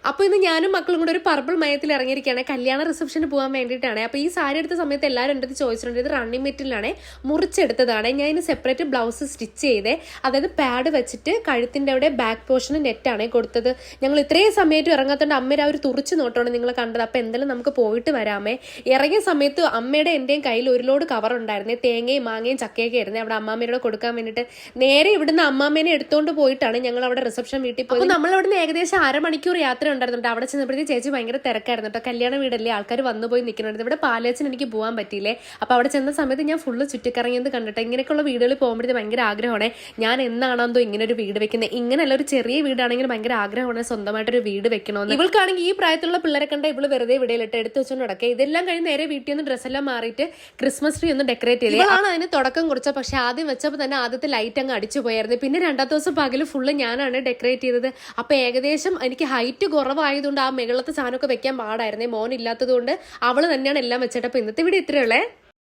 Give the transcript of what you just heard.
അപ്പോൾ ഇന്ന് ഞാനും മക്കളും കൂടെ ഒരു പർപ്പിൾ മയത്തിൽ ഇറങ്ങിയിരിക്കുകയാണ്. കല്യാണ റിസപ്ഷന് പോകാൻ വേണ്ടിയിട്ടാണ്. അപ്പോൾ ഈ സാരി എടുത്ത സമയത്ത് എല്ലാവരും എൻ്റെ അടുത്ത് ചോദിച്ചിട്ടുണ്ട്. ഇത് റണ്ണിങ് മെറ്റീരിയലാണ്, മുറിച്ചെടുത്തതാണ്. ഞാൻ ഇതിന് സെപ്പറേറ്റ് ബ്ലൗസ് സ്റ്റിച്ച് ചെയ്തേ, അതായത് പാഡ് വെച്ചിട്ട് കഴുത്തിൻ്റെ അവിടെ ബാക്ക് പോർഷന് നെറ്റാണ് കൊടുത്തത്. ഞങ്ങൾ ഇത്രയും സമയത്തും ഇറങ്ങാത്തതുകൊണ്ട് അമ്മയുടെ ആ ഒരു തുറിച്ച് നോട്ടമാണ് നിങ്ങൾ കണ്ടത്. അപ്പോൾ എന്തായാലും നമുക്ക് പോയിട്ട് വരാമേ. ഇറങ്ങിയ സമയത്ത് അമ്മയുടെ എൻ്റെയും കയ്യിൽ ഒരു ലോഡ് കവർ ഉണ്ടായിരുന്നേ, തേങ്ങയും മാങ്ങയും ചക്കയൊക്കെ ആയിരുന്നേ. അവിടെ അമ്മാമ്മയുടെ കൊടുക്കാൻ വേണ്ടിയിട്ട് നേരെ ഇവിടുന്ന് അമ്മാമ്മേനെ എടുത്തുകൊണ്ട് പോയിട്ടാണ് ഞങ്ങൾ അവിടെ റിസപ്ഷൻ വീട്ടിൽ പോയി. നമ്മളവിടുന്ന് ഏകദേശം അരമണിക്കൂർ യാത്ര ഉണ്ടായിരുന്നുണ്ട്. അവിടെ ചെന്നപ്പോഴത്തേക്ക് ചേച്ചി ഭയങ്കര തിരക്കായിരുന്നു കേട്ടോ. കല്യാണ വീടല്ലേ, ആൾക്കാർ വന്നു പോയി നിൽക്കുന്നുണ്ട്. ഇവിടെ പാലച്ചൻ എനിക്ക് പോകാൻ പറ്റിയില്ലേ. അപ്പോൾ അവിടെ ചെന്ന സമയത്ത് ഞാൻ ഫുള്ള് ചുറ്റിക്കറങ്ങിയത് കണ്ടിട്ട് ഇങ്ങനെയൊക്കെയുള്ള വീടുകളിൽ പോകുമ്പോഴത്തേക്ക് ഭയങ്കര ആഗ്രഹമാണ്. ഞാൻ എന്നാണെന്തോ ഇങ്ങനെ ഒരു വീട് വെക്കുന്നത്. ഇങ്ങനെയല്ല, ഒരു ചെറിയ വീടാണെങ്കിൽ ഭയങ്കര ആഗ്രഹമാണ് സ്വന്തമായിട്ടൊരു വീട് വെക്കണമെന്ന്. ഇവൾക്കാണെങ്കിൽ ഈ പ്രായത്തിലുള്ള പിള്ളേരെ കണ്ട ഇവള് വെറുതെ വിടയിലിട്ട് എടുത്ത് വെച്ചുകൊണ്ട് നടക്കുക. ഇതെല്ലാം കഴിഞ്ഞ് നേരെ വീട്ടിൽ നിന്ന് ഡ്രസ്സെല്ലാം മാറിയിട്ട് ക്രിസ്മസ് ട്രീ ഒന്ന് ഡെക്കറേറ്റ് ചെയ്ത് ആണ് അതിന് തുടക്കം കുറിച്ചത്. പക്ഷെ ആദ്യം വെച്ചപ്പോൾ തന്നെ ആദ്യത്തെ ലൈറ്റ് അങ്ങ് അടിച്ചു പോയായിരുന്നു. പിന്നെ രണ്ടാമത്തെ ദിവസം പകല് ഫുള്ള് ഞാനാണ് ഡെക്കറേറ്റ് ചെയ്തത്. അപ്പോൾ ഏകദേശം എനിക്ക് ഹൈറ്റ് കുറവായതുകൊണ്ട് ആ മുകളിലത്തെ സാധനമൊക്കെ വെക്കാൻ പാടായിരുന്നേ. മോൻ ഇല്ലാത്തത് കൊണ്ട് അവള് തന്നെയാണ് എല്ലാം വെച്ചിട്ട്. അപ്പോൾ ഇന്നത്തെ വീഡിയോ ഇത്രയുള്ളേ.